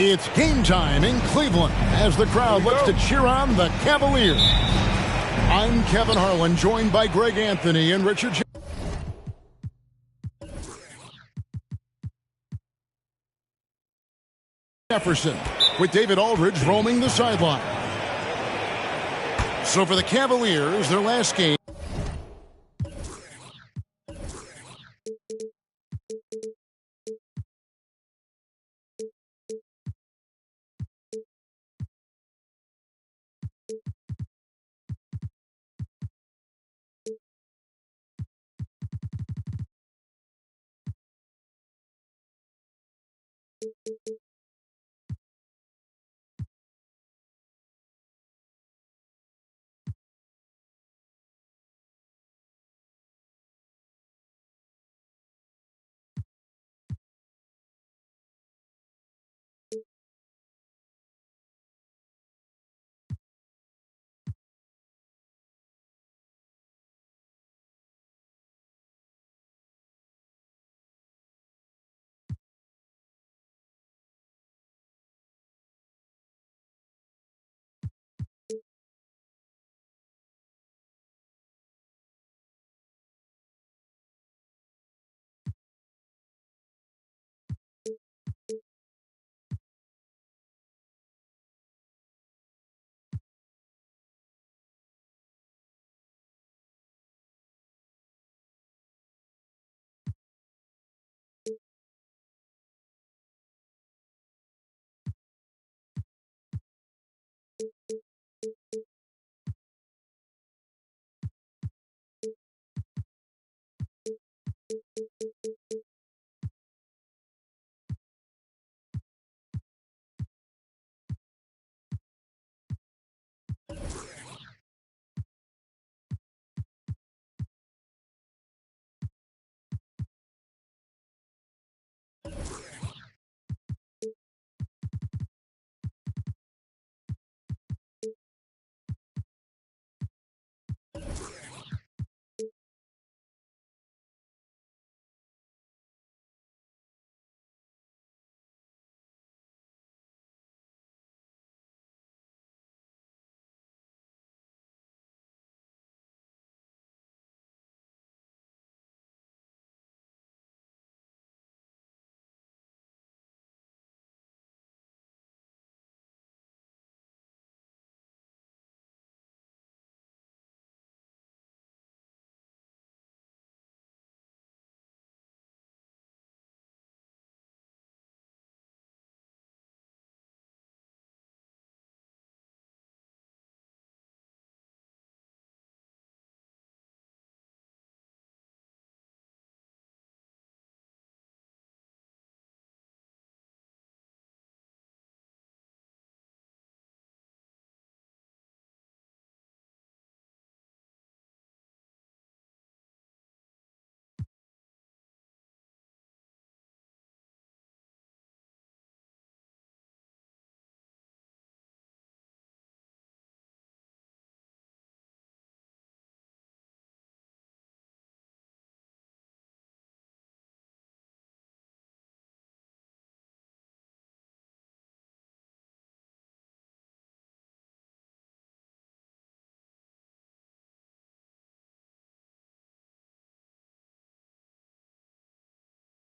It's game time in Cleveland as the crowd looks to cheer on the Cavaliers. I'm Kevin Harlan, joined by Greg Anthony and Richard Jefferson, with David Aldridge roaming the sideline. So for the Cavaliers, their last game.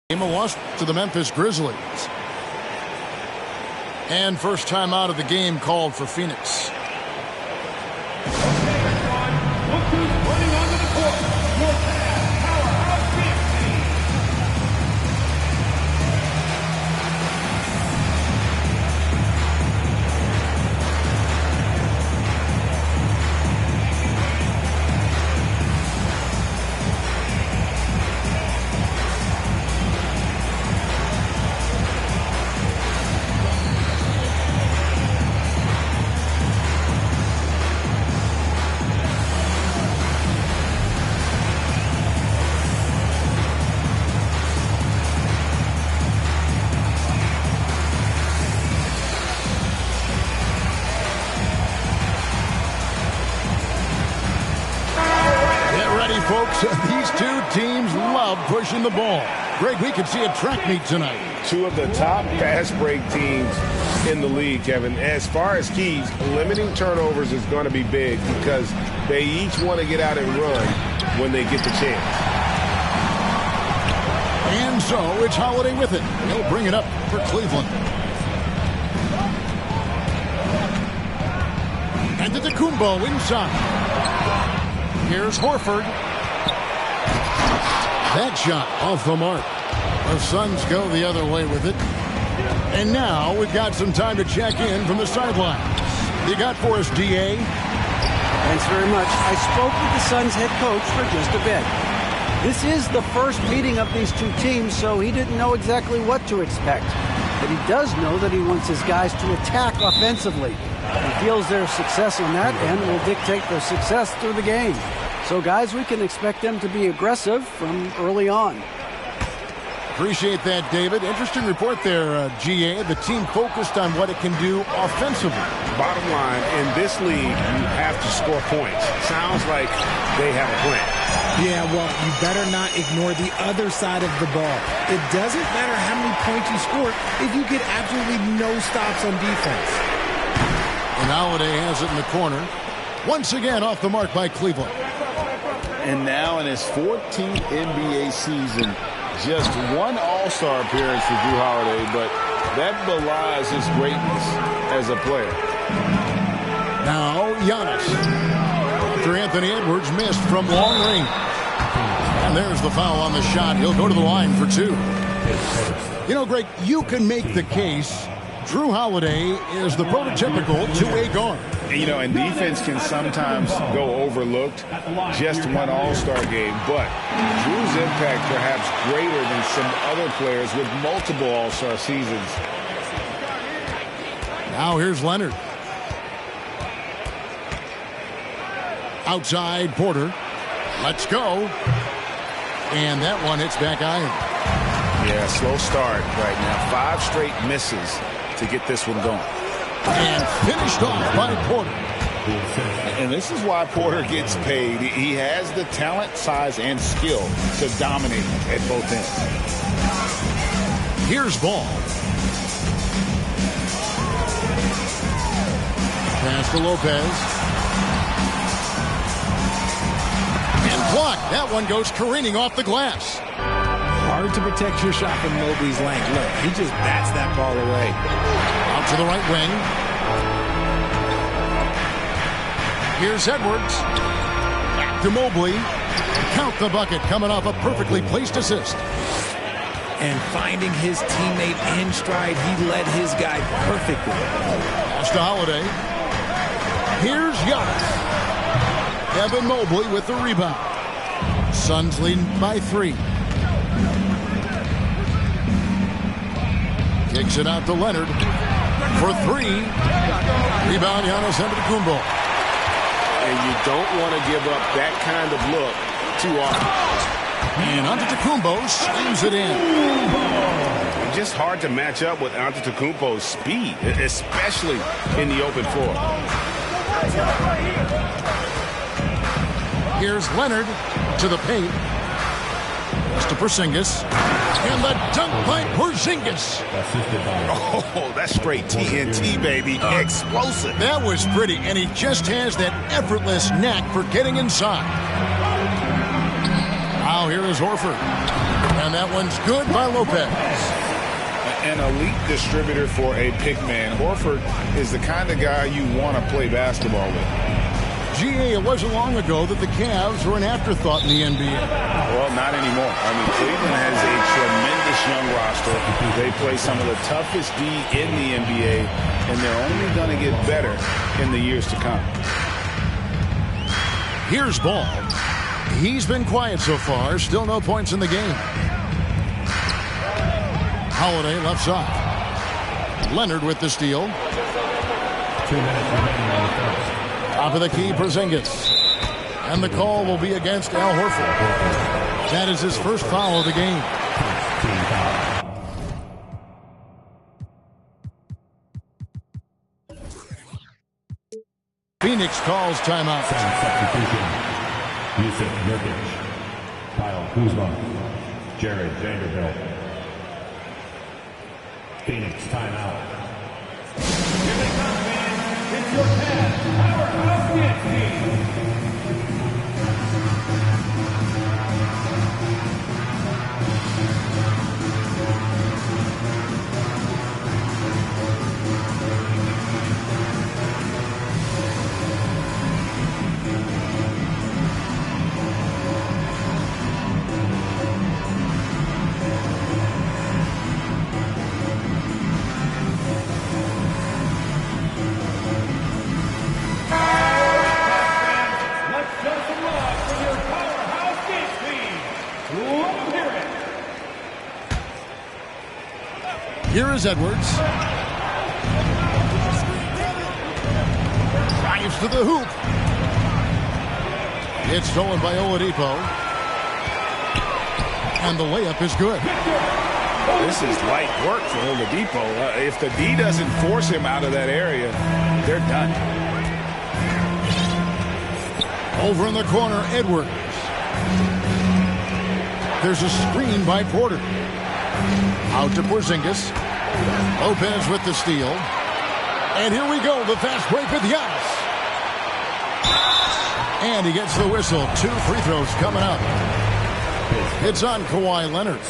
Game of loss to the Memphis Grizzlies. And first time out of the game called for Phoenix. Okay, everyone, look who's running onto the court. Your fast powerhouse Beezy. teams love pushing the ball. Greg, we could see a track meet tonight. Two of the top fast break teams in the league, Kevin. As far as keys, limiting turnovers is going to be big because they each want to get out and run when they get the chance. And so it's Holiday with it. He'll bring it up for Cleveland. And to Kumbo inside. Here's Horford. That shot off the mark. The Suns go the other way with it. And now we've got some time to check in from the sidelines. You got for us, D.A.? Thanks very much. I spoke with the Suns head coach for just a bit. This is the first meeting of these two teams, so he didn't know exactly what to expect. But he does know that he wants his guys to attack offensively. He feels their success on that end will dictate their success through the game. So, guys, we can expect them to be aggressive from early on. Appreciate that, David. Interesting report there, GA. The team focused on what it can do offensively. Bottom line, in this league, you have to score points. Sounds like they have a plan. Yeah, well, you better not ignore the other side of the ball. It doesn't matter how many points you score if you get absolutely no stops on defense. And Holiday has it in the corner. Once again off the mark by Cleveland. And now in his 14th NBA season, just one All-Star appearance for Drew Holiday, but that belies his greatness as a player. Now Giannis. After Anthony Edwards missed from long range. And there's the foul on the shot. He'll go to the line for two. You know, Greg, you can make the case Drew Holiday is the prototypical two-way guard. You know, and defense can sometimes go overlooked. Just one All-Star game, but Drew's impact perhaps greater than some other players with multiple All-Star seasons. Now here's Leonard. Outside Porter. Let's go. And that one hits back iron. Yeah, slow start right now. 5 straight misses to get this one going. And finished off by Porter. And this is why Porter gets paid. He has the talent, size, and skill to dominate at both ends. Here's Ball. Pass to Lopez. And blocked. That one goes careening off the glass. Hard to protect your shot from Mobley's length. Look, he just bats that ball away. Out to the right wing. Here's Edwards. Back to Mobley. Count the bucket coming off a perfectly placed assist. And finding his teammate in stride, he led his guy perfectly. Pass to Holiday. Here's Giannis. Evan Mobley with the rebound. Suns leading by 3. Kicks it out to Leonard for 3. Rebound, Giannis Antetokounmpo. And you don't want to give up that kind of look too often. And Antetokounmpo slams it in. Just hard to match up with Antetokounmpo's speed, especially in the open floor. Here's Leonard to the paint. To Porzingis. And the dunk by Porzingis. Oh, that's straight TNT, baby. Explosive. That was pretty, and he just has that effortless knack for getting inside. Now here is Horford. And that one's good by Lopez. An elite distributor for a pick man. Horford is the kind of guy you want to play basketball with. GA, it wasn't long ago that the Cavs were an afterthought in the NBA. Well, not anymore. I mean, Cleveland has a tremendous young roster. They play some of the toughest D in the NBA, and they're only going to get better in the years to come. Here's Ball. He's been quiet so far. Still no points in the game. Holiday left side. Leonard with the steal. 2 minutes remaining on the first. Top of the key, Porzingis. And the call will be against Al Horford. That is his first foul of the game. Phoenix calls timeout. Kyle Kuzma. Jared Vanderbilt. Phoenix timeout. Here they come, fans. It's your Cavs Powerhouse Dance Team. Here is Edwards. Drives to the hoop. It's stolen by Oladipo. And the layup is good. This is light work for Oladipo. If the D doesn't force him out of that area, they're done. Over in the corner, Edwards. There's a screen by Porter. Out to Porzingis. Lopez with the steal. And here we go, the fast break with Giannis. And he gets the whistle. 2 free throws coming up. It's on Kawhi Leonard.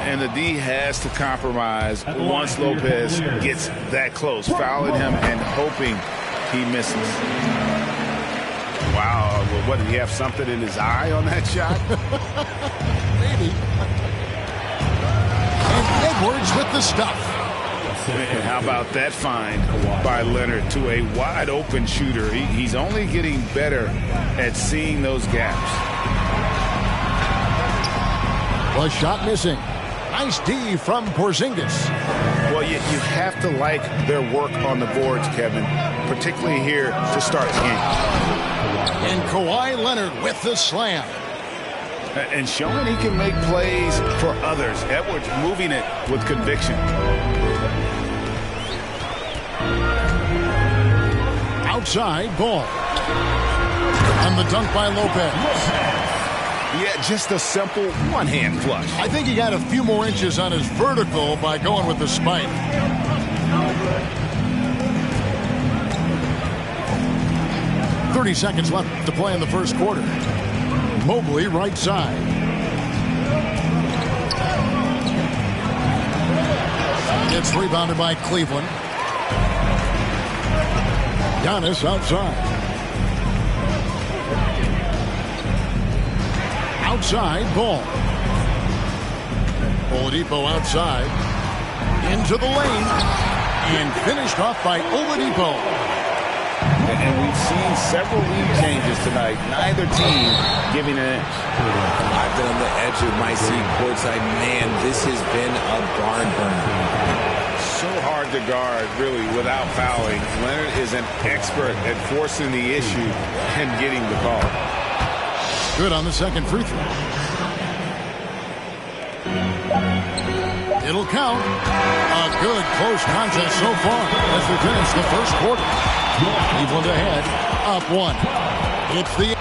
And the D has to compromise once Lopez gets that close, fouling him and hoping he misses. Wow, what, did he have something in his eye on that shot? Maybe. Edwards with the stuff. And how about that find by Leonard to a wide open shooter? He's only getting better at seeing those gaps. A shot missing. Nice D from Porzingis. Well, you have to like their work on the boards, Kevin, particularly here to start the game. And Kawhi Leonard with the slam. And showing he can make plays for others. Edwards moving it with conviction. Outside ball. And the dunk by Lopez. Yeah, just a simple one-hand flush. I think he got a few more inches on his vertical by going with the spike. .30 seconds left to play in the first quarter. Mobley right side. It's rebounded by Cleveland. Giannis outside. Outside ball. Oladipo outside. Into the lane. And finished off by Oladipo. And we've seen several lead changes tonight. Neither team giving an inch. I've been on the edge of my seat courtside. Man, this has been a barn burner. So hard to guard, really, without fouling. Leonard is an expert at forcing the issue and getting the call. Good on the second free throw. It'll count. A good close contest so far as we finish the first quarter. Cleveland ahead, up 1. It's the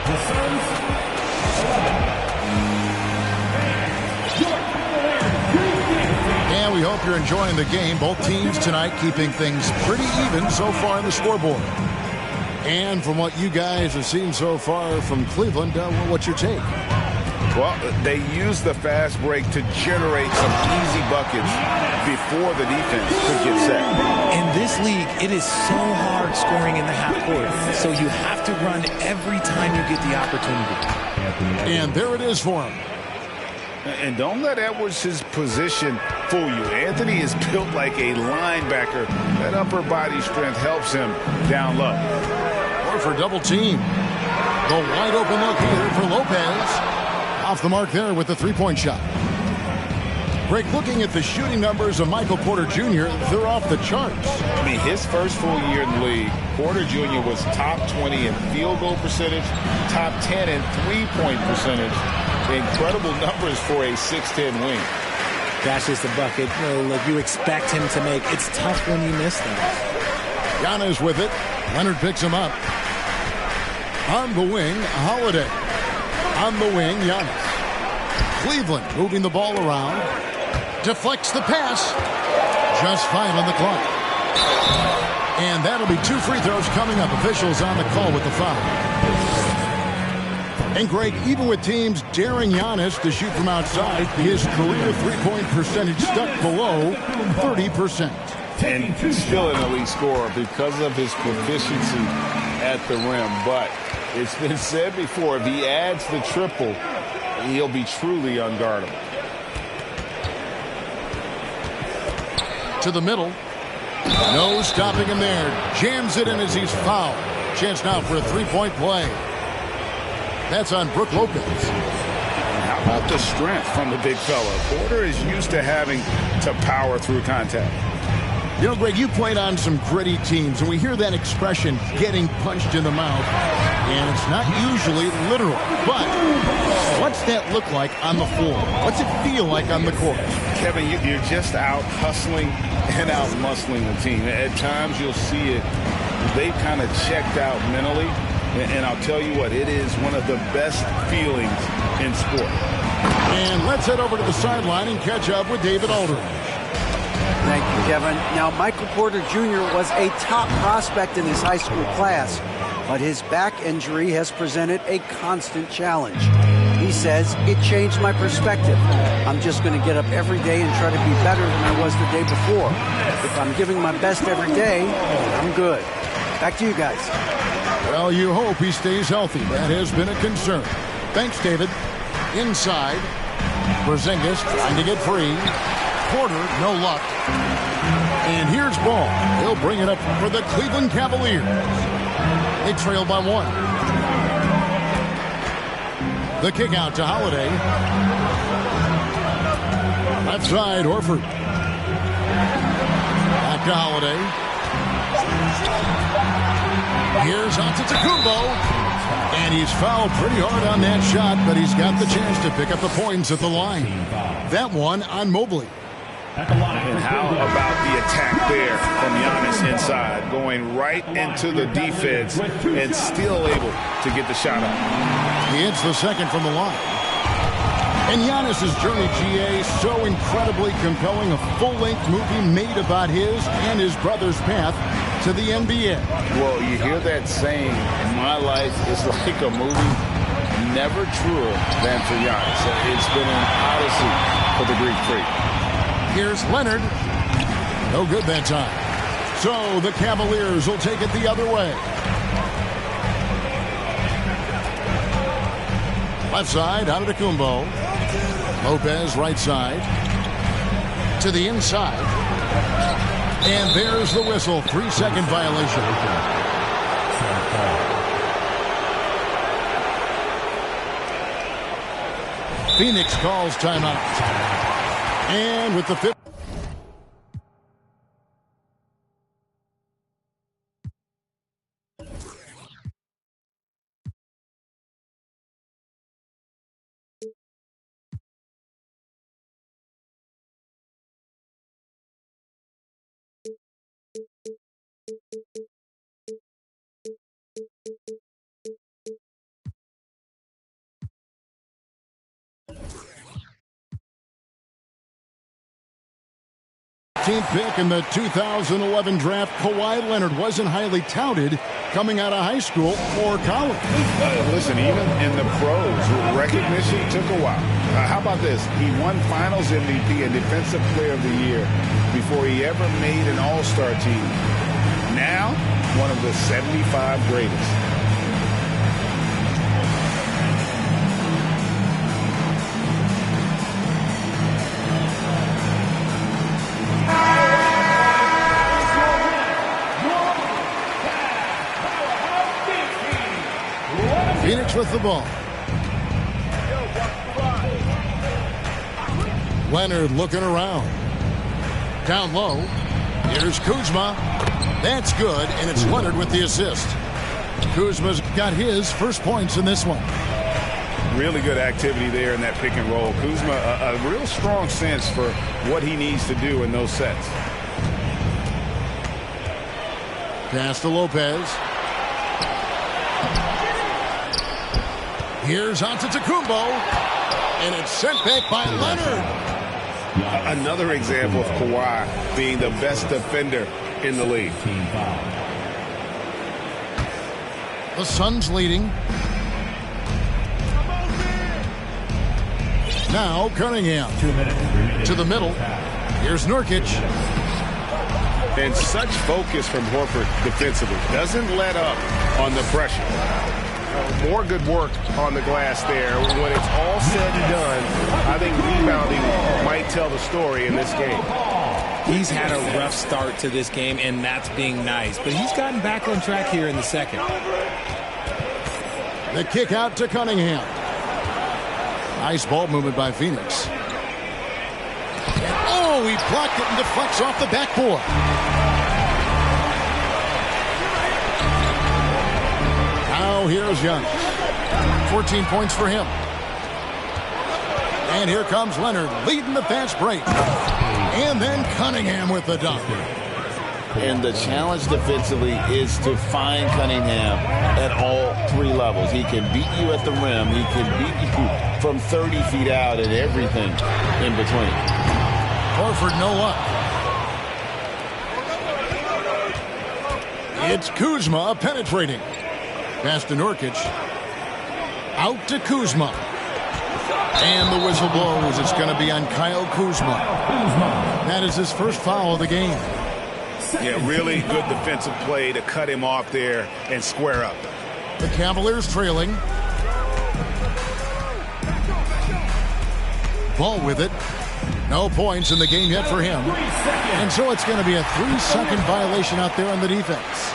and we hope you're enjoying the game. Both teams tonight keeping things pretty even so far on the scoreboard. And from what you guys have seen so far from Cleveland, what's your take? Well, they use the fast break to generate some easy buckets before the defense could get set. In this league, it is so hard scoring in the half court, so you have to run every time you get the opportunity. And there it is for him. And don't let Edwards' position fool you. Anthony is built like a linebacker. That upper body strength helps him down low. Or for double team. The wide open look here for Lopez. Off the mark there with the three-point shot. Greg, looking at the shooting numbers of Michael Porter Jr., they're off the charts. I mean, his first full year in the league, Porter Jr. was top 20 in field goal percentage, top 10 in three-point percentage. Incredible numbers for a 6'10 wing. That's just a bucket. Look, you expect him to make. It's tough when you miss them. Giannis with it. Leonard picks him up. On the wing, Holiday. On the wing, Giannis. Cleveland moving the ball around. Deflects the pass. Just 5 on the clock. And that'll be 2 free throws coming up. Officials on the call with the foul. And Greg, even with teams daring Giannis to shoot from outside, his career three-point percentage stuck below 30%. And still an elite scorer because of his proficiency at the rim. But it's been said before, if he adds the triple, he'll be truly unguardable. To the middle. No stopping him there. Jams it in as he's fouled. Chance now for a three-point play. That's on Brook Lopez. How about the strength from the big fella? Porter is used to having to power through contact. You know, Greg, you played on some gritty teams, and we hear that expression, getting punched in the mouth, and it's not usually literal. But what's that look like on the floor? What's it feel like on the court? Kevin, you're just out hustling and out muscling the team. At times you'll see it. They've kind of checked out mentally, and I'll tell you what, it is one of the best feelings in sport. And let's head over to the sideline and catch up with David Aldridge. Thank you, Kevin. Now, Michael Porter Jr. was a top prospect in his high school class, but his back injury has presented a constant challenge. He says, it changed my perspective. I'm just going to get up every day and try to be better than I was the day before. If I'm giving my best every day, I'm good. Back to you guys. Well, you hope he stays healthy. That has been a concern. Thanks, David. Inside, Porzingis trying to get free. Porter, no luck. And here's Ball. He'll bring it up for the Cleveland Cavaliers. They trail by 1. The kick out to Holiday. Left side, Horford. Back to Holiday. Here's Antetokounmpo. And he's fouled pretty hard on that shot, but he's got the chance to pick up the points at the line. That one on Mobley. And how about the attack there from Giannis inside, going right into the defense and still able to get the shot up. He hits the second from the line. And Giannis' journey, GA, so incredibly compelling. A full-length movie made about his and his brother's path to the NBA. Well, you hear that saying, my life is like a movie. Never truer than for Giannis. It's been an odyssey for the Greek freak. Here's Leonard. No good that time. So the Cavaliers will take it the other way. Left side, Antetokounmpo. Lopez, right side. To the inside. And there's the whistle. 3-second violation. Phoenix calls timeout. And with the fifth. Pick in the 2011 draft, Kawhi Leonard wasn't highly touted coming out of high school or college. Listen, even in the pros, recognition took a while. How about this? He won Finals MVP and Defensive Player of the Year before he ever made an All-Star team. Now, one of the 75 greatest. Phoenix with the ball. Leonard looking around. Down low. Here's Kuzma. That's good, and it's Leonard with the assist. Kuzma's got his first points in this one. Really good activity there in that pick and roll. Kuzma, a real strong sense for what he needs to do in those sets. Pass to Lopez. Here's Antetokounmpo. And it's sent back by Leonard. Another example of Kawhi being the best defender in the league. The Suns leading. Now Cunningham to the middle. Here's Nurkic. And such focus from Horford defensively. Doesn't let up on the pressure. More good work on the glass there. When it's all said and done, I think rebounding might tell the story in this game. He's had a rough start to this game, and that's being nice. But he's gotten back on track here in the second. The kick out to Cunningham. Nice ball movement by Phoenix. Oh, he blocked it and deflects off the backboard. Now here's Giannis. 14 points for him. And here comes Leonard leading the fast break. And then Cunningham with the dunk. And the challenge defensively is to find Cunningham at all three levels. He can beat you at the rim. He can beat you from 30 feet out and everything in between. Horford no luck. It's Kuzma penetrating. Pass to Nurkic. Out to Kuzma. And the whistle blows. It's going to be on Kyle Kuzma. That is his first foul of the game. Yeah, really good defensive play to cut him off there and square up. The Cavaliers trailing. Ball with it. No points in the game yet for him. And so it's going to be a 3-second violation out there on the defense.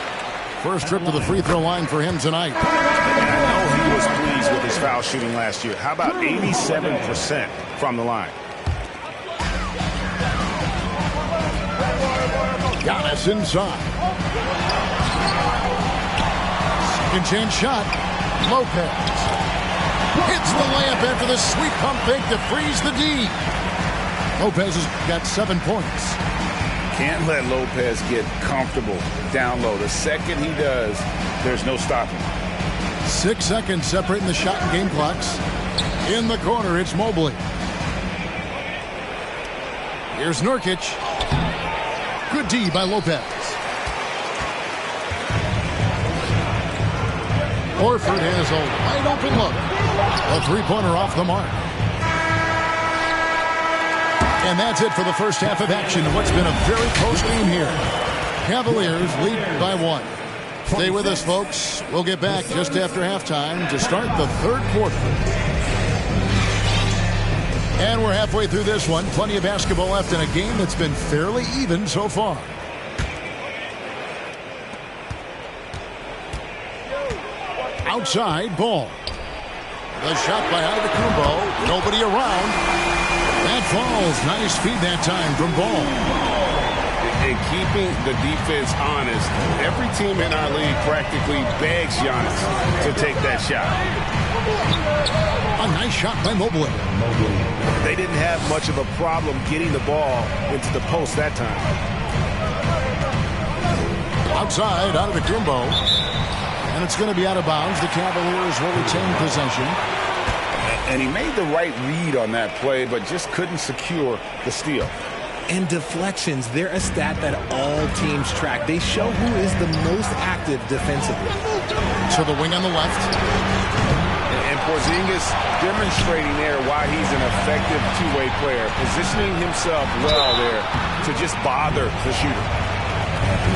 First trip to the free throw line for him tonight. And I know he was pleased with his foul shooting last year. How about 87% from the line? Giannis inside. Second chance shot. Lopez. Hits the layup after the sweet pump fake to freeze the D. Lopez has got 7 points. Can't let Lopez get comfortable down low. The second he does, there's no stopping. 6 seconds separating the shot and game clocks. In the corner, it's Mobley. Here's Nurkic. Good D by Lopez. Horford has a wide open look. A three-pointer off the mark. And that's it for the first half of action. What's been a very close game here. Cavaliers lead by 1. Stay with us, folks. We'll get back just after halftime to start the third quarter. And we're halfway through this one. Plenty of basketball left in a game that's been fairly even so far. Outside, ball. The shot by Antetokounmpo. Nobody around. That falls. Nice feed that time from Ball. And keeping the defense honest, every team in our league practically begs Giannis to take that shot. A nice shot by Mobley. They didn't have much of a problem getting the ball into the post that time. Outside, Antetokounmpo. And it's going to be out of bounds. The Cavaliers will retain possession. And he made the right read on that play, but just couldn't secure the steal. And deflections, they're a stat that all teams track. They show who is the most active defensively. To the wing on the left. And Porzingis demonstrating there why he's an effective two-way player, positioning himself well there to just bother the shooter.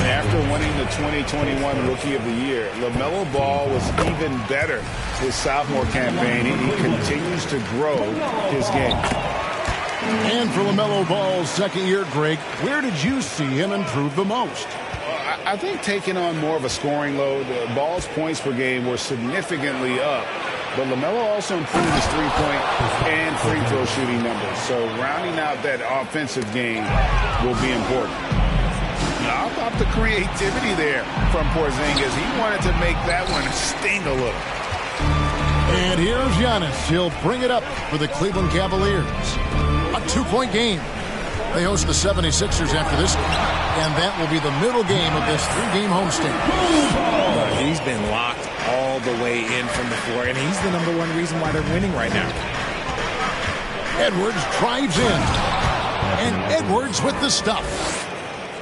After winning the 2021 Rookie of the Year, LaMelo Ball was even better his sophomore campaign. He continues to grow his game. And for LaMelo Ball's second year, Greg, where did you see him improve the most? I think taking on more of a scoring load, Ball's points per game were significantly up. But LaMelo also improved his three-point and free throw shooting numbers. So rounding out that offensive game will be important. How about the creativity there from Porzingis? He wanted to make that one sting a little. And here's Giannis. He'll bring it up for the Cleveland Cavaliers. A 2-point game. They host the 76ers after this, and that will be the middle game of this 3-game homestand. He's been locked all the way in from the floor, and he's the #1 reason why they're winning right now. Edwards drives in. And Edwards with the stuff.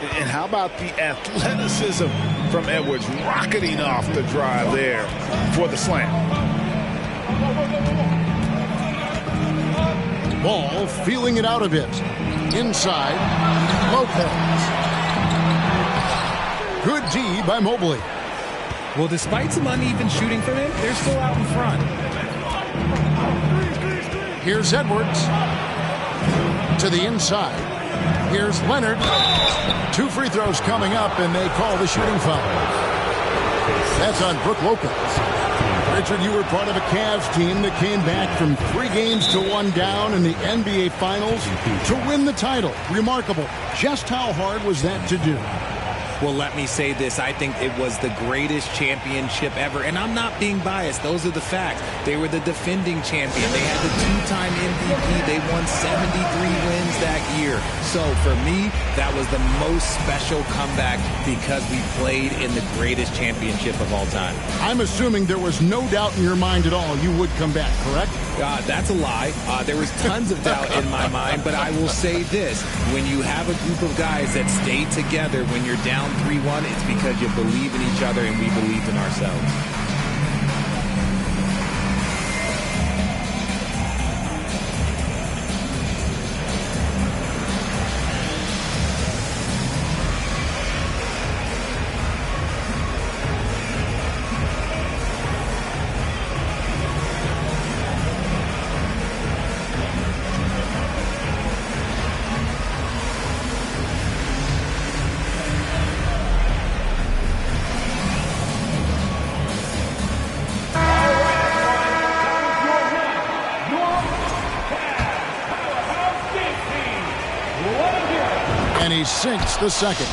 And how about the athleticism from Edwards rocketing off the drive there for the slam. Ball feeling it out a bit. Inside, Lopez. Good D by Mobley. Well, despite some uneven shooting from him, they're still out in front. Here's Edwards. To the inside. Here's Leonard. 2 free throws coming up, and they call the shooting foul. That's on Brook Lopez. Richard, you were part of a Cavs team that came back from 3 games to 1 down in the NBA Finals to win the title. Remarkable. Just how hard was that to do? Well, let me say this. I think it was the greatest championship ever. And I'm not being biased. Those are the facts. They were the defending champion. They had the 2-time MVP. They won 73 wins that year. So for me, that was the most special comeback because we played in the greatest championship of all time. I'm assuming there was no doubt in your mind at all you would come back, correct? That's a lie. There was tons of doubt in my mind, but I will say this. When you have a group of guys that stay together when you're down 3-1, it's because you believe in each other and we believed in ourselves. And he sinks the second.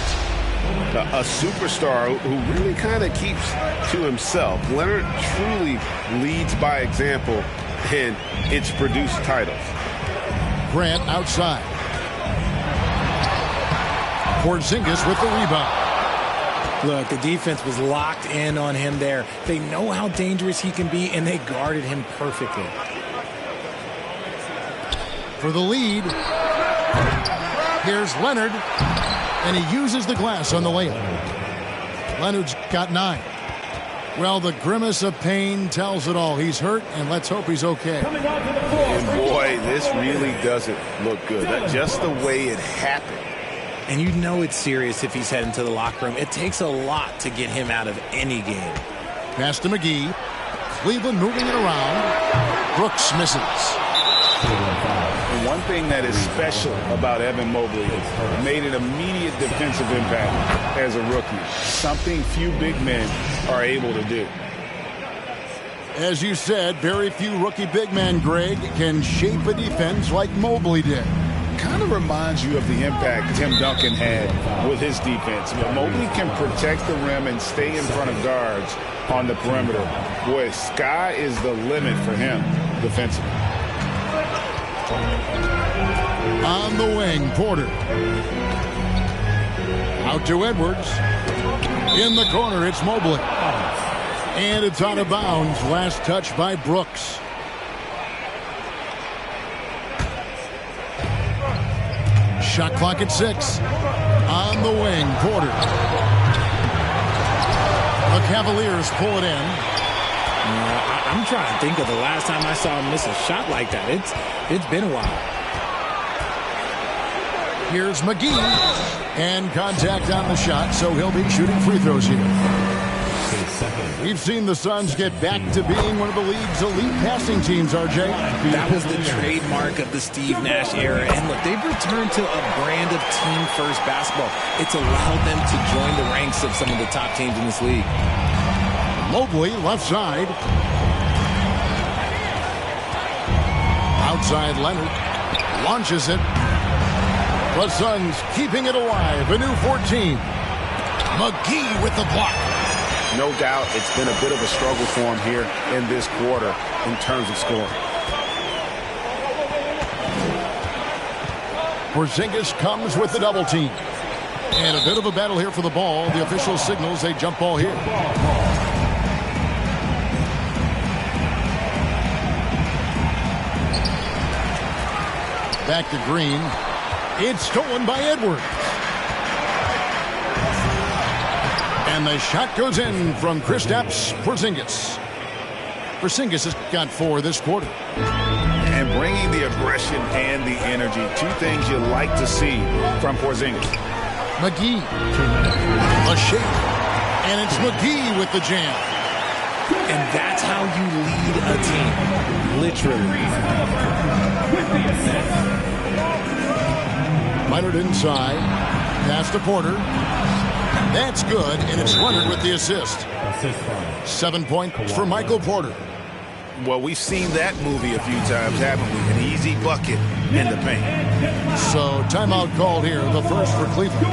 A superstar who really kind of keeps to himself. Leonard truly leads by example, and it's produced titles. Grant outside. Porzingis with the rebound. Look, the defense was locked in on him there. They know how dangerous he can be, and they guarded him perfectly. For the lead. Here's Leonard, and he uses the glass on the layup. Leonard's got 9. Well, the grimace of pain tells it all. He's hurt, and let's hope he's okay. And boy, this really doesn't look good. Just the way it happened. And you know it's serious if he's heading to the locker room. It takes a lot to get him out of any game. Pass to McGee. Cleveland moving it around. Brooks misses. And one thing that is special about Evan Mobley is made an immediate defensive impact as a rookie. Something few big men are able to do. As you said, very few rookie big men, Greg, can shape a defense like Mobley did. Kind of reminds you of the impact Tim Duncan had with his defense. But Mobley can protect the rim and stay in front of guards on the perimeter. Boy, sky is the limit for him defensively. On the wing, Porter. Out to Edwards. In the corner, it's Mobley. And it's out of bounds. Last touch by Brooks. Shot clock at 6. On the wing, Porter. The Cavaliers pull it in. I'm trying to think of the last time I saw him miss a shot like that. It's been a while. Here's McGee. And contact on the shot, so he'll be shooting free throws here. We've seen the Suns get back to being one of the league's elite passing teams, RJ. That was the trademark of the Steve Nash era. And look, they've returned to a brand of team-first basketball. It's allowed them to join the ranks of some of the top teams in this league. Mobley, left side. Outside Leonard. Launches it. The Suns keeping it alive. A new 14. McGee with the block. No doubt it's been a bit of a struggle for him here in this quarter in terms of scoring. Porzingis comes with the double team. And a bit of a battle here for the ball. The official signals a jump ball here. Back to Green. It's stolen by Edwards. And the shot goes in from Kristaps Porzingis. Porzingis has got 4 this quarter. And bringing the aggression and the energy, 2 things you like to see from Porzingis. McGee. A shake. And it's McGee with the jam. And that's how you lead a team. Literally. Leonard inside. Pass to Porter. That's good, and it's Leonard with the assist. 7 points for Michael Porter. Well, we've seen that movie a few times, haven't we? An easy bucket in the paint. So timeout called here, the first for Cleveland.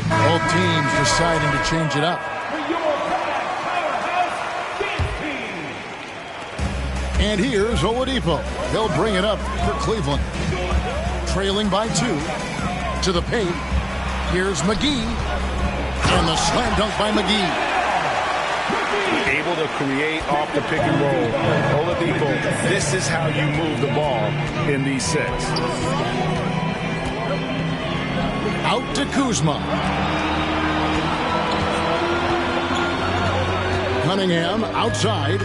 Both teams deciding to change it up. And here's Oladipo. He'll bring it up for Cleveland. Trailing by 2. To the paint. Here's McGee. And the slam dunk by McGee. Able to create off the pick and roll. Oladipo, this is how you move the ball in these sets. Out to Kuzma. Cunningham outside.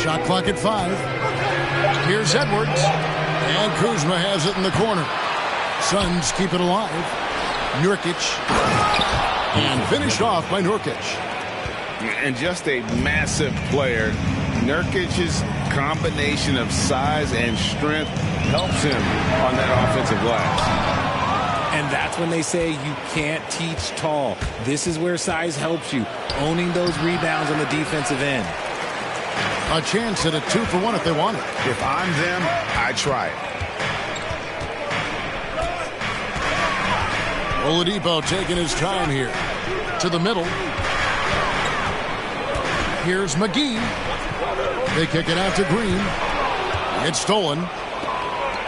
Shot clock at 5. Here's Edwards. And Kuzma has it in the corner. Suns keep it alive. Nurkic. And finished off by Nurkic. And just a massive player. Nurkic's combination of size and strength helps him on that offensive glass. And that's when they say you can't teach tall. This is where size helps you. Owning those rebounds on the defensive end. A chance at a 2-for-1 if they want it. If I'm them, I try it. Oladipo taking his time here. To the middle. Here's McGee. They kick it out to Green. It's stolen.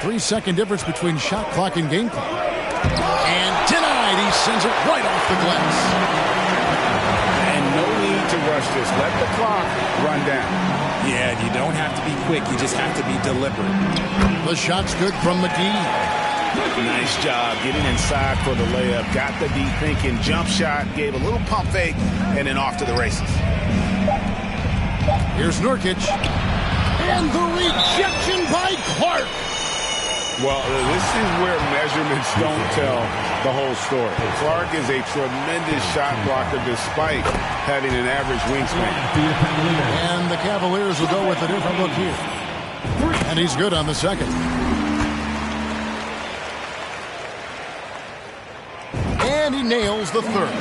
3-second difference between shot clock and game clock. And denied. He sends it right off the glass. And no need to rush this. Let the clock run down. Yeah, you don't have to be quick. You just have to be deliberate. The shot's good from McGee. Nice job getting inside for the layup. Got the deep thinking jump shot. Gave a little pump fake. And then off to the races. Here's Nurkic. And the rejection by Clark. Well, this is where measurements don't tell the whole story. Clark is a tremendous shot blocker despite having an average wingspan. And the Cavaliers will go with a different look here. And he's good on the second. And he nails the third.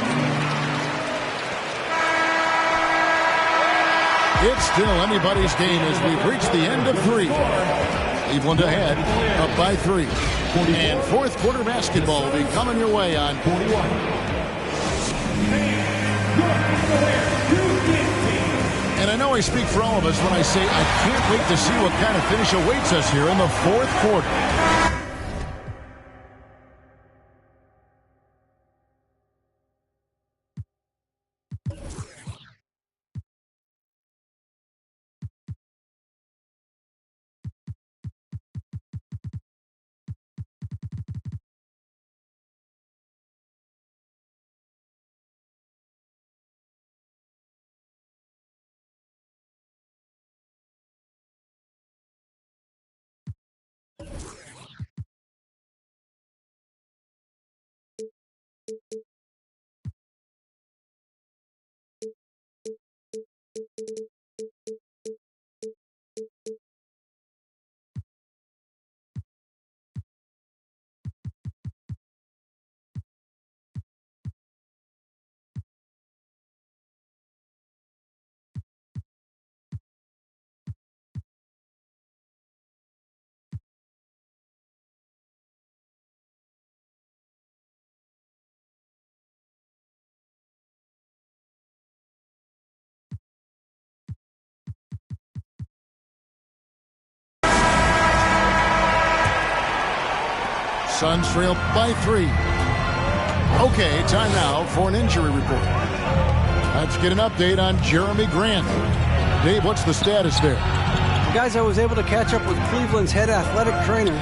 It's still anybody's game as we've reached the end of 3. Cleveland ahead, up by 3. And fourth quarter basketball will be coming your way on 41. And I know I speak for all of us when I say I can't wait to see what kind of finish awaits us here in the fourth quarter. Suns trail by 3. Okay, time now for an injury report. Let's get an update on Jeremy Grant. Dave, what's the status there? Guys, I was able to catch up with Cleveland's head athletic trainer.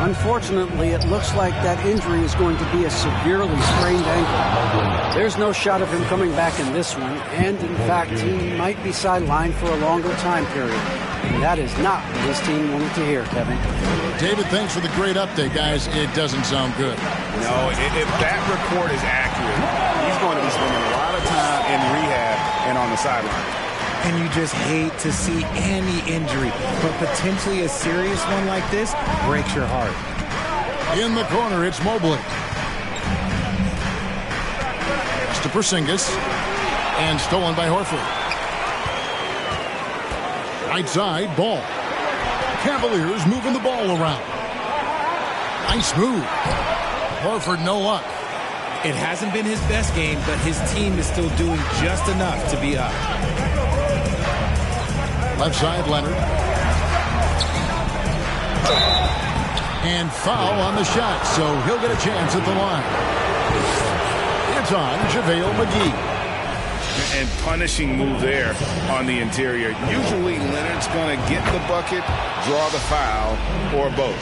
Unfortunately, it looks like that injury is going to be a severely sprained ankle. There's no shot of him coming back in this one, and in fact, he might be sidelined for a longer time period. And that is not what his team wanted to hear, Kevin. David, thanks for the great update, guys. It doesn't sound good. No, if that report is accurate, he's going to be spending a lot of time in rehab and on the sideline. And you just hate to see any injury, but potentially a serious one like this breaks your heart. In the corner, it's Mobley. It's to Porzingis, and stolen by Horford. Right side, Ball. Cavaliers moving the ball around. Nice move. Horford, no luck. It hasn't been his best game, but his team is still doing just enough to be up. Left side, Leonard. And foul on the shot, so he'll get a chance at the line. It's on JaVale McGee. And punishing move there on the interior. Usually Leonard's going to get the bucket, draw the foul, or both.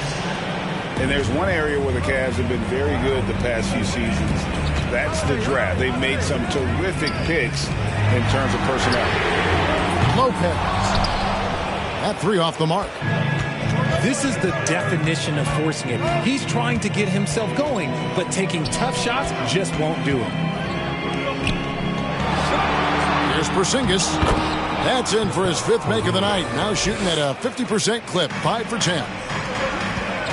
And there's one area where the Cavs have been very good the past few seasons. That's the draft. They've made some terrific picks in terms of personnel. Lopez. That 3 off the mark. This is the definition of forcing it. He's trying to get himself going, but taking tough shots just won't do it. Here's Porzingis. That's in for his 5th make of the night. Now shooting at a 50% clip, 5 for 10.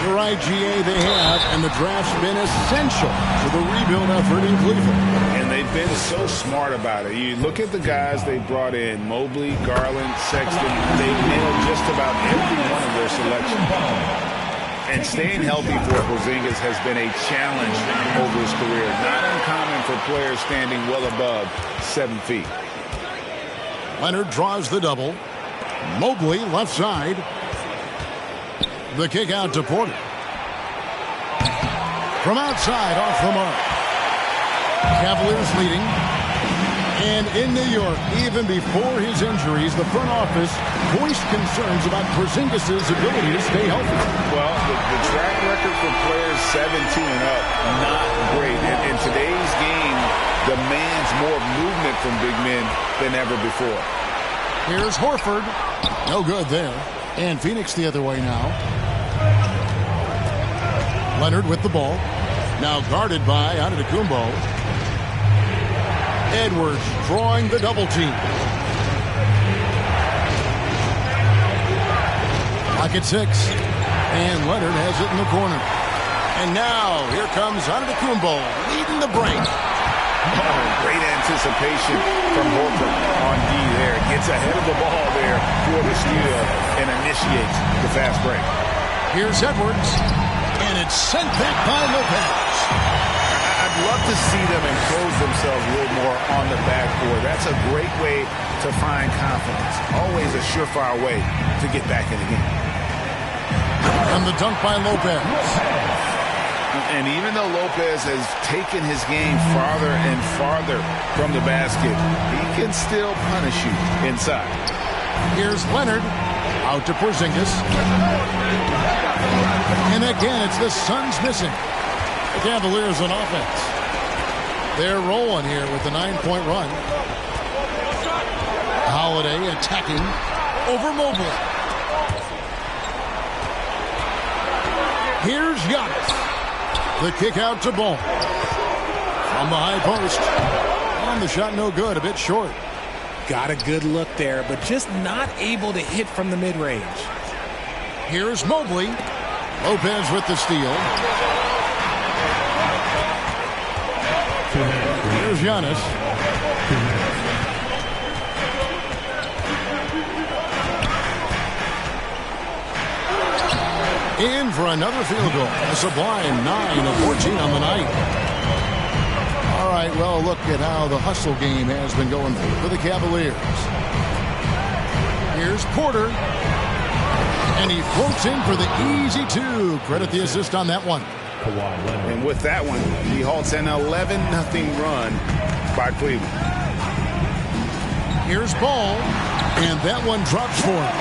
You're right, GA, they have, and the draft's been essential to the rebuild effort in Cleveland. And they've been so smart about it. You look at the guys they brought in, Mobley, Garland, Sexton. They've nailed just about every one of their selections. And staying healthy for Porzingis has been a challenge over his career. Not uncommon for players standing well above 7 feet. Leonard draws the double. Mobley, left side. The kick out to Porter. From outside, off the mark. Cavaliers leading. And in New York, even before his injuries, the front office voiced concerns about Porzingis' ability to stay healthy. Well, the track record for players 7-2 and up, not great. And today's game demands more movement from big men than ever before. Here's Horford. No good there. And Phoenix the other way now. Leonard with the ball. Now guarded by Antetokounmpo. Edwards drawing the double team. Lock at 6. And Leonard has it in the corner. And now here comes Antetokounmpo leading the break. Oh, great anticipation from Horford on D there. Gets ahead of the ball there for the steal and initiates the fast break. Here's Edwards. And it's sent back by Lopez. I'd love to see them impose themselves a little more on the backboard. That's a great way to find confidence. Always a surefire way to get back in the game. And the dunk by Lopez. And even though Lopez has taken his game farther and farther from the basket, he can still punish you inside. Here's Leonard. Out to Porzingis. And again, it's the Suns missing. The Cavaliers on offense. They're rolling here with the 9-point run. Holiday attacking over Mobley. Here's Giannis. The kick out to Ball. From the high post. And the shot no good, a bit short. Got a good look there, but just not able to hit from the mid-range. Here's Mobley. Lopez with the steal. Here's Giannis. In for another field goal. A sublime 9 of 14 on the night. All right, well, look at how the hustle game has been going for the Cavaliers. Here's Porter. And he floats in for the easy 2. Credit the assist on that one. And with that one, he halts an 11-0 run by Cleveland. Here's Ball, and that one drops for him.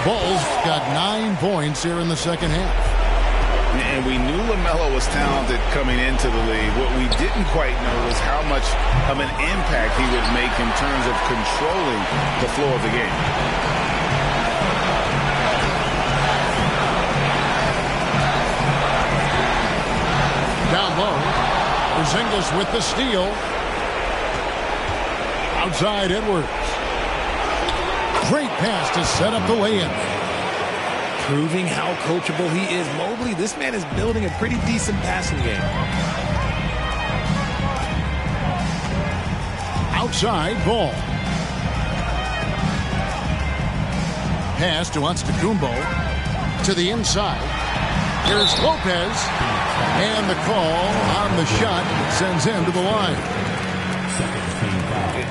Ball's got 9 points here in the second half. And we knew LaMelo was talented coming into the league. What we didn't quite know was how much of an impact he would make in terms of controlling the flow of the game. Down low, Porzingis with the steal. Outside Edwards. Great pass to set up the lay-in. Proving how coachable he is. Mobley, this man is building a pretty decent passing game. Outside Ball. Pass to Antetokounmpo. To the inside. Here's Lopez. And the call on the shot sends him to the line.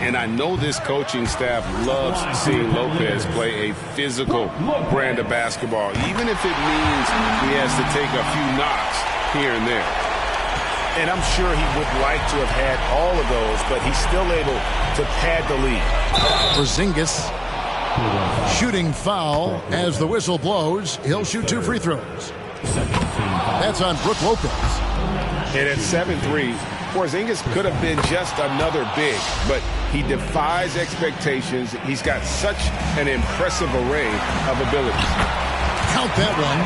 And I know this coaching staff loves seeing Lopez play a physical brand of basketball, even if it means he has to take a few knocks here and there. And I'm sure he would like to have had all of those, but he's still able to pad the lead. Porzingis shooting foul as the whistle blows. He'll shoot 2 free throws. That's on Brook Lopez. And at 7-3, Porzingis could have been just another big, but he defies expectations. He's got such an impressive array of abilities. Count that one.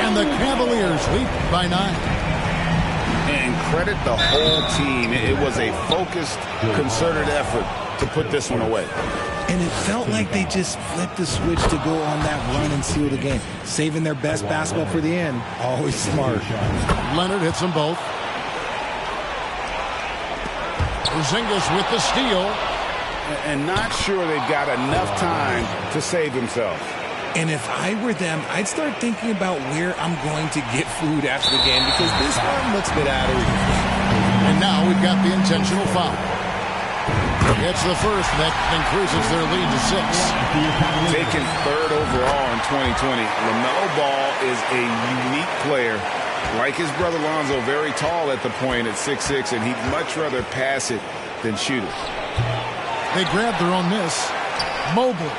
And the Cavaliers lead by 9. And credit the whole team. It was a focused, concerted effort to put this one away. And it felt like they just flipped the switch to go on that run and seal the game. Saving their best basketball for the end. Always smart. Leonard hits them both. Porzingis with the steal. And not sure they've got enough time to save themselves. And if I were them, I'd start thinking about where I'm going to get food after the game because this one looks a bit out of reach. And now we've got the intentional foul. It's the first that increases their lead to 6. Taken 3rd overall in 2020, LaMelo Ball is a unique player. Like his brother Lonzo, very tall at the point at 6'6", and he'd much rather pass it than shoot it. They grab their own miss. Mobley.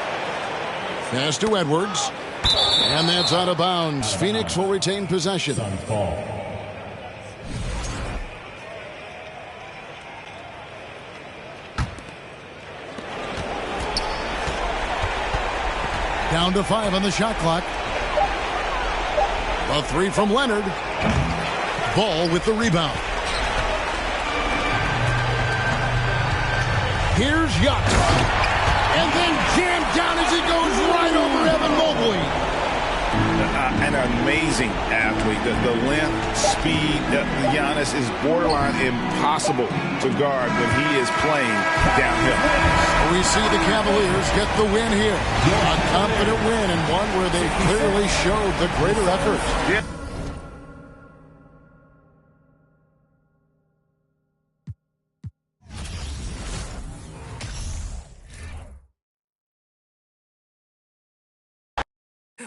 Pass to Edwards. And that's out of bounds. Phoenix will retain possession. Down to 5 on the shot clock. A 3 from Leonard. Ball with the rebound. Here's Yacht. And then jammed down as he goes right over Evan Mobley. An amazing athlete. The length, speed, Giannis is borderline impossible to guard when he is playing downhill. We see the Cavaliers get the win here. A confident win and one where they clearly showed the greater effort. Yeah.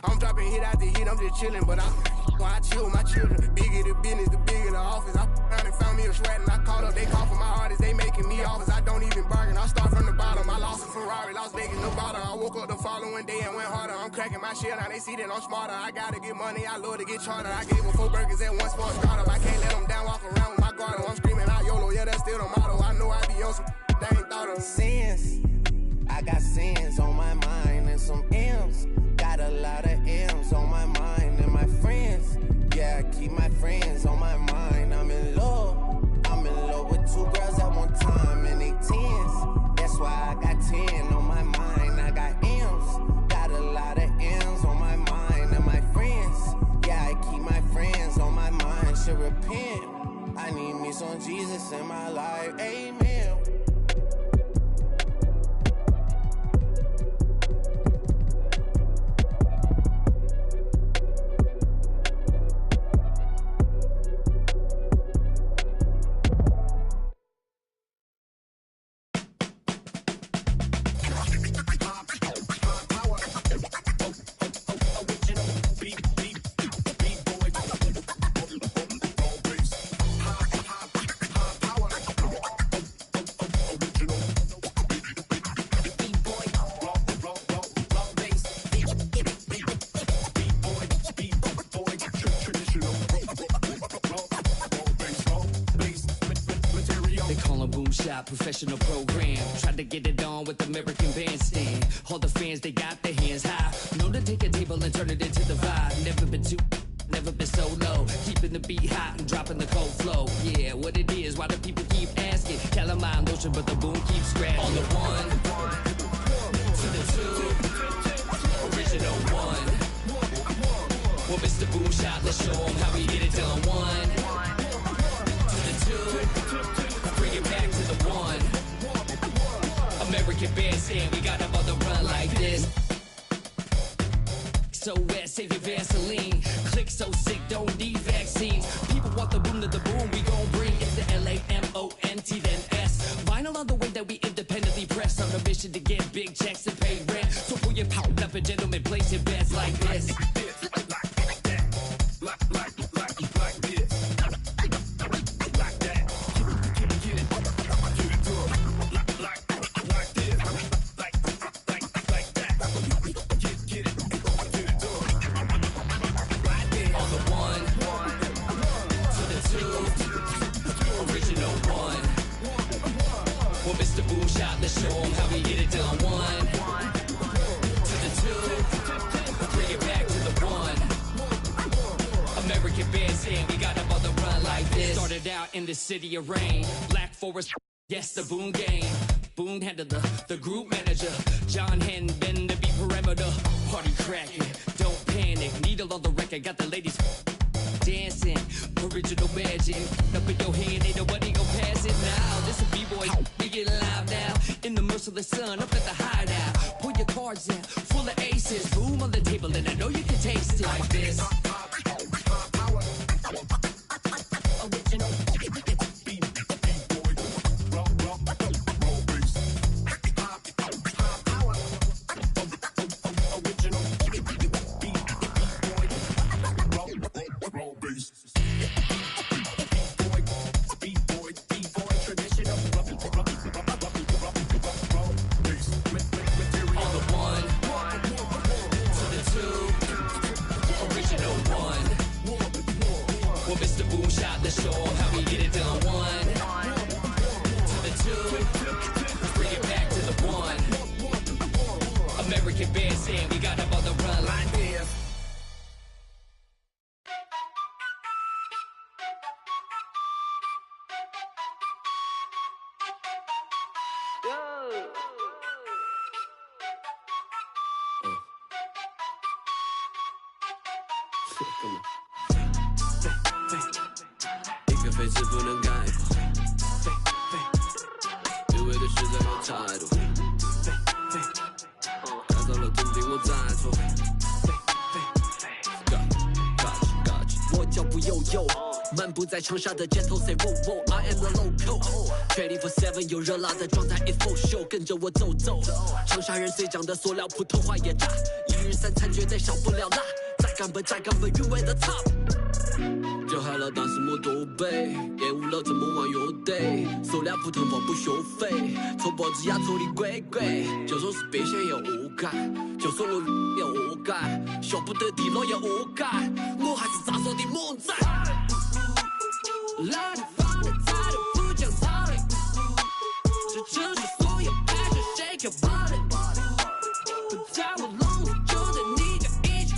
I'm dropping hit out the heat, I'm just chilling, but I chill with my children. Bigger the business, the bigger the office. I found and found me a shred and I caught up. They call for my artists, they making me offers. I don't even bargain, I start from the bottom. I lost a Ferrari, Las Vegas, Nevada. I woke up the following day and went harder. I'm cracking my shit, now they see that I'm smarter. I gotta get money, I love to get charter. I gave them 4 burgers at one sports startup. I can't let them down, walk around with my guard. I'm screaming out YOLO, yeah, that's still the motto. I know I be on some they ain't thought of. Sins, I got sins on my mind and some M's. Got a lot of M's on my mind and my friends. Yeah, I keep my friends on my mind. I'm in love with 2 girls at one time and they 10s. That's why I got 10 on my mind. I got M's, got a lot of M's on my mind and my friends. Yeah, I keep my friends on my mind. Should repent. I need me some Jesus in my life. Amen. professional program. Tried to get it on with American Bandstand. All the fans, they got their hands high. Known to take a table and turn it into the vibe. Never been too, never been so low. Keeping the beat hot and dropping the cold flow. Yeah, what it is, why do people keep asking? Calamine lotion, but the boom keeps scratching. On the one, to the two, original one. Well, Mr. Boom Shot, let's show him how we get it done. One, to the two, bring it back to the one. American Bandstand, we got them on the run like this. So wet, save your Vaseline. Click so sick, don't need vaccines. People want the boom to the boom, we gon' bring it to LAMONT then S. Vinyl on the way that we independently press. On a mission to get big checks and pay rent. So pull your power up and gentlemen, place your bets like this. Show them how we get it done. One to the two, bring it back to the one. American Bandstand, we got them on the run like this. Started out in the city of rain, Black Forest, yes, the Boom game. Boom handled the group manager. John Henn been the beat perimeter. Party cracking, don't panic. Needle on the record, got the ladies dancing. Original magic, up in your hand, ain't nobody gon' pass it now. This a B-boy, we get live now. In the merciless sun, up at the hideout. Pull your cards out, full of aces. Boom on the table, and I know you can taste it like this. Original. Let's show them how we get it done. One to the two, bring it back to the one. American Bandstand, we got them on the run like this.非是不能概括，因为的实在有态度，打造了总比我再错。我脚步悠悠，漫步在长沙的街头 ，Say wo wo，I am the local。24/7有热辣的状态 ，It's for show， 跟着我走走。长沙人虽讲的塑料普通话也炸，一日三餐绝对少不了辣，再干杯再干杯，韵味的 top。就嗨了，但是没多背，厌恶了怎么玩乐队？塑料普通话不学费，搓脖子压错的鬼鬼。就算是变现也活该，就算我也活该，下不得地牢也活该，我还是咋说的猛仔。来点放的态度不讲道理，这城市所有 passion shake your body， 不在我笼子就在你家一起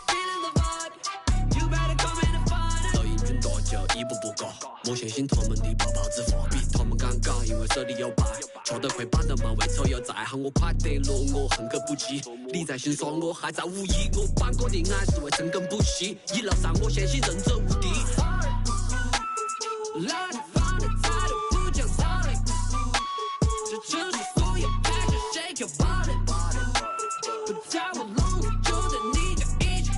feeling the vibe，you better come in and find it。老英俊大叫一步步高，我相信他们的泡泡之法比他们敢搞，因为手里有牌，跳得快把人嘛为丑又再喊我快得落，我恨个不羁。你在欣赏我还在无意，我办过的爱是为深耕不息，一路上我相信人者无敌。来点放的态度不讲道理，这城市所有 passion shake your body， 不在我笼子就在你家一起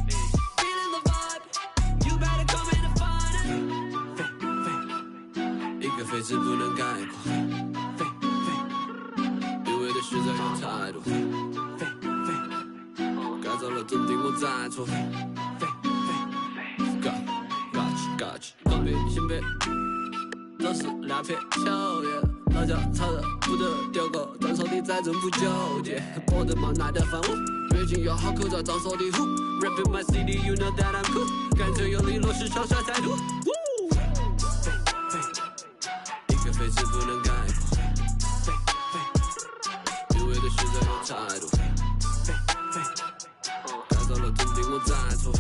feeling the vibe，you better come in and find it。一个非字不能概括，因为的实在有态度，改造了总比我再错。Gotcha， 刚别先别。都是两片秋叶，大家吵得不得掉个，单手的在政府纠结，我的妈耐得烦我，越境要好口罩招手的虎 ，Rapping my city you know that I'm cool， 干脆用力落实长沙态度，一个非字不能概括，差爱都飞，带走了注定我在错。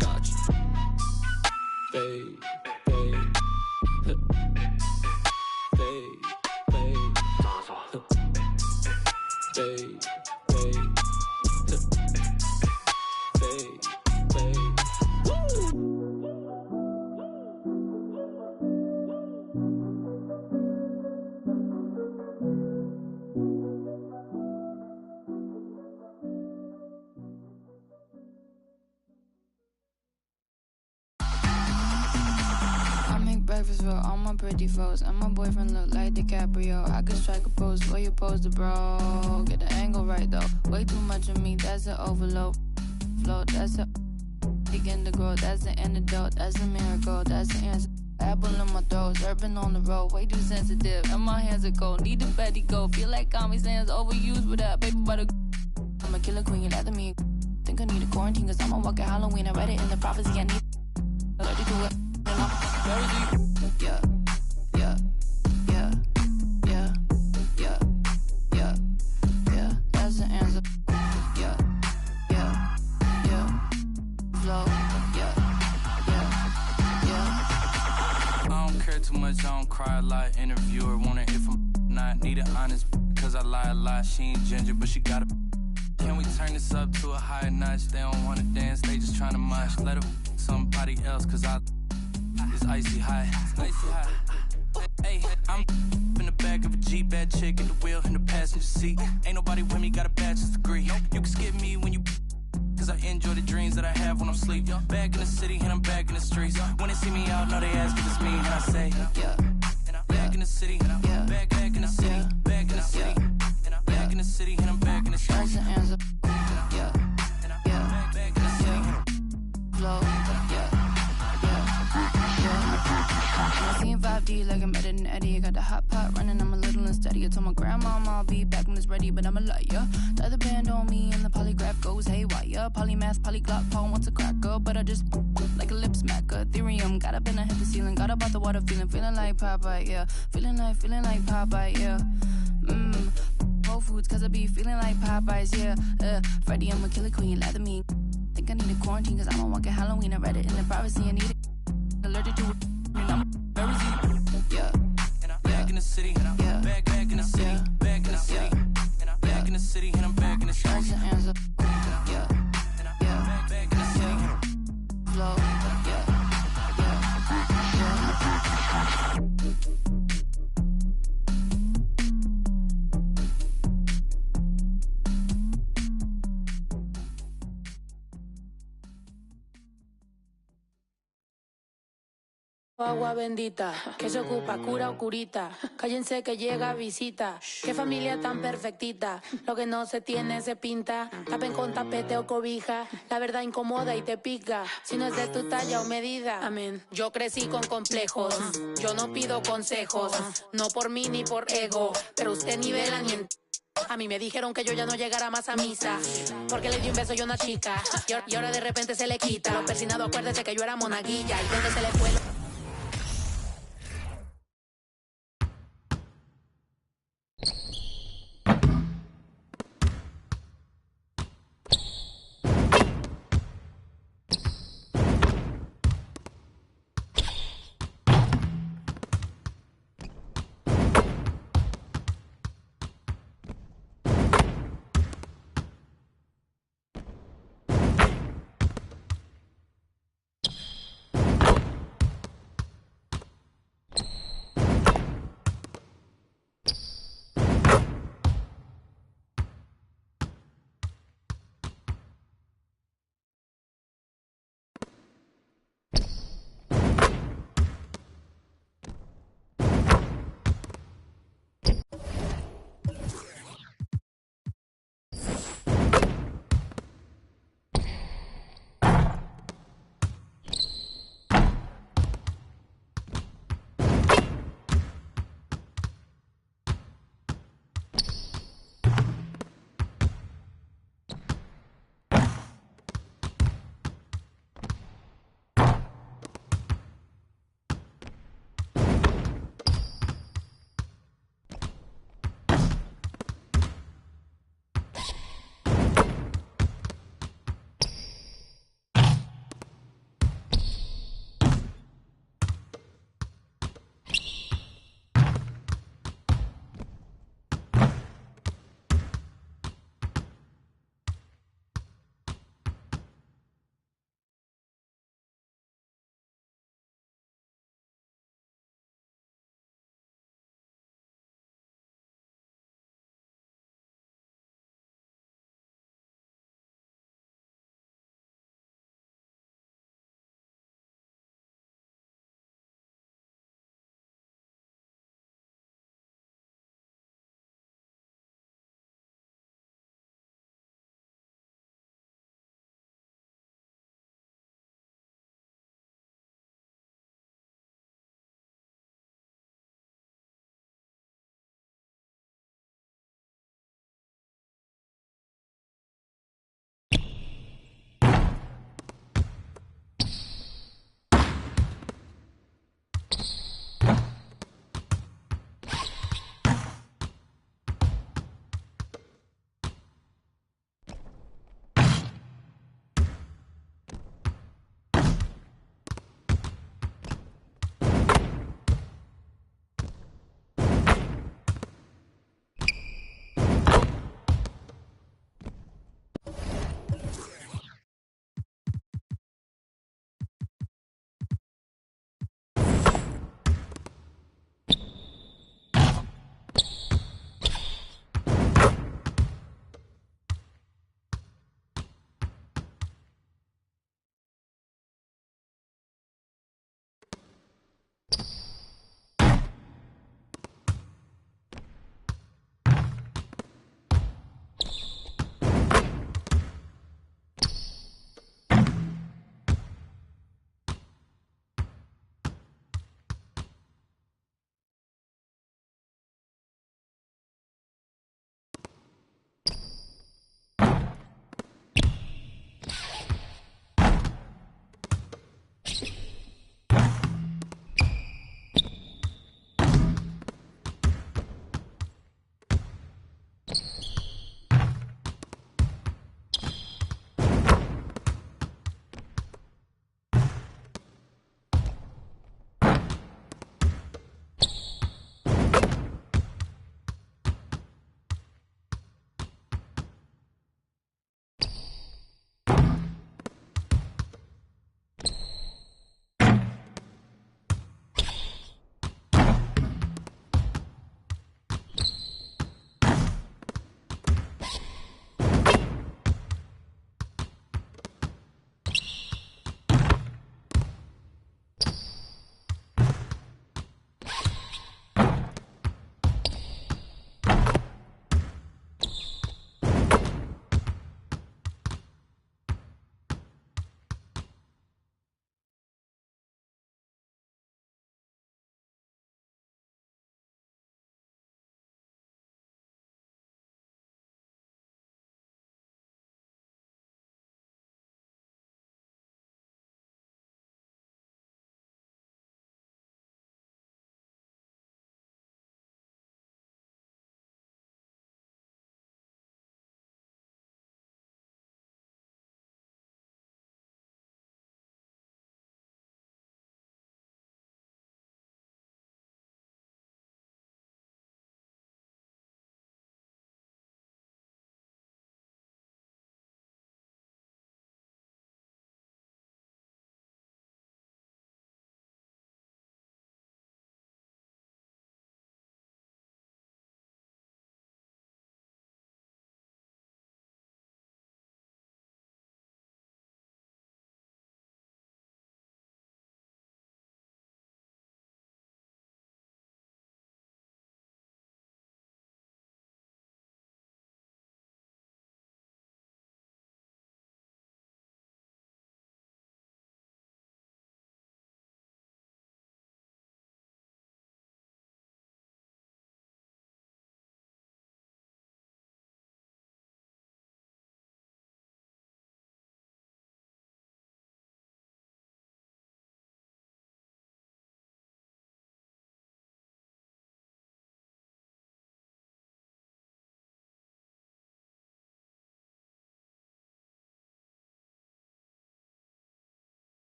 Got you，飞。Breakfast for all my pretty foes, and my boyfriend look like DiCaprio. I could strike a pose for you, pose the bro. Get the angle right though. Way too much of me, that's an overload. Flow, that's a begin to grow. That's the antidote. That's a miracle. That's the answer. Apple in my throat, surfing on the road. Way too sensitive, and my hands are cold. Need a Betty go. Feel like Comic Sans overused with that paper butter. I'm a killer queen, you're after me. Think I need a quarantine, cause I'm a walking Halloween. I read it in the prophecy. I need allergic to it. Yeah, yeah, yeah, yeah, yeah, yeah, yeah, that's the answer. Yeah, yeah, yeah, flow, yeah, yeah, yeah. I don't care too much, I don't cry a lot. Interviewer wanna hear from not need it honest, cause I lie a lot. She ain't ginger, but she got a. Can we turn this up to a higher notch? They don't wanna dance, they just tryna mosh. Let her somebody else, cause it's icy high. Hey, I'm in the back of a Jeep, bad chick at the wheel in the passenger seat. Ain't nobody with me, got a bachelor's degree. You can skip me when you, cause I enjoy the dreams that I have when I'm asleep. Back in the city and I'm back in the streets. When they see me out, know they ask if it's me, and I say, yeah. Back in the city, back in the city, back in the city, back in the city, and I'm back in the streets. That's the answer. Yeah, yeah, back in the city. Flow, yeah. I seen 5D like I'm editing Eddie. I got the hot pot running, I'm a little unsteady. I told my grandma I'll be back when it's ready, but I'm a liar. The other band on me and the polygraph goes haywire. Polymath, polyglot, Paul wants a cracker, but I just like a lip smacker. Ethereum, got up and I hit the ceiling. Got up out the water, feeling like Popeye, yeah. Feeling like Popeye, yeah. Whole Foods, cause I be feeling like Popeyes, yeah. Freddy, I'm a killer queen, lather me. Think I need a quarantine, cause I'm a walking Halloween. I read it in the prophecy, I need it. Allergic to it. Yeah. Back in the city, yeah. Back in the city, back in the city, back in the city, and I'm back in the streets. That's the answer. Yeah, yeah, back in the city. Flow, yeah, yeah, yeah. Agua bendita, que se ocupa, cura o curita. Cállense que llega visita. Qué familia tan perfectita. Lo que no se tiene se pinta. Tapen con tapete o cobija. La verdad incomoda y te pica. Si no es de tu talla o medida. Amén. Yo crecí con complejos. Yo no pido consejos. No por mí ni por ego. Pero usted ni vela ni en... A mí me dijeron que yo ya no llegara más a misa, porque le di un beso yo a una chica. Y ahora de repente se le quita. Lo persinado, acuérdese que yo era monaguilla. Y donde se le fue...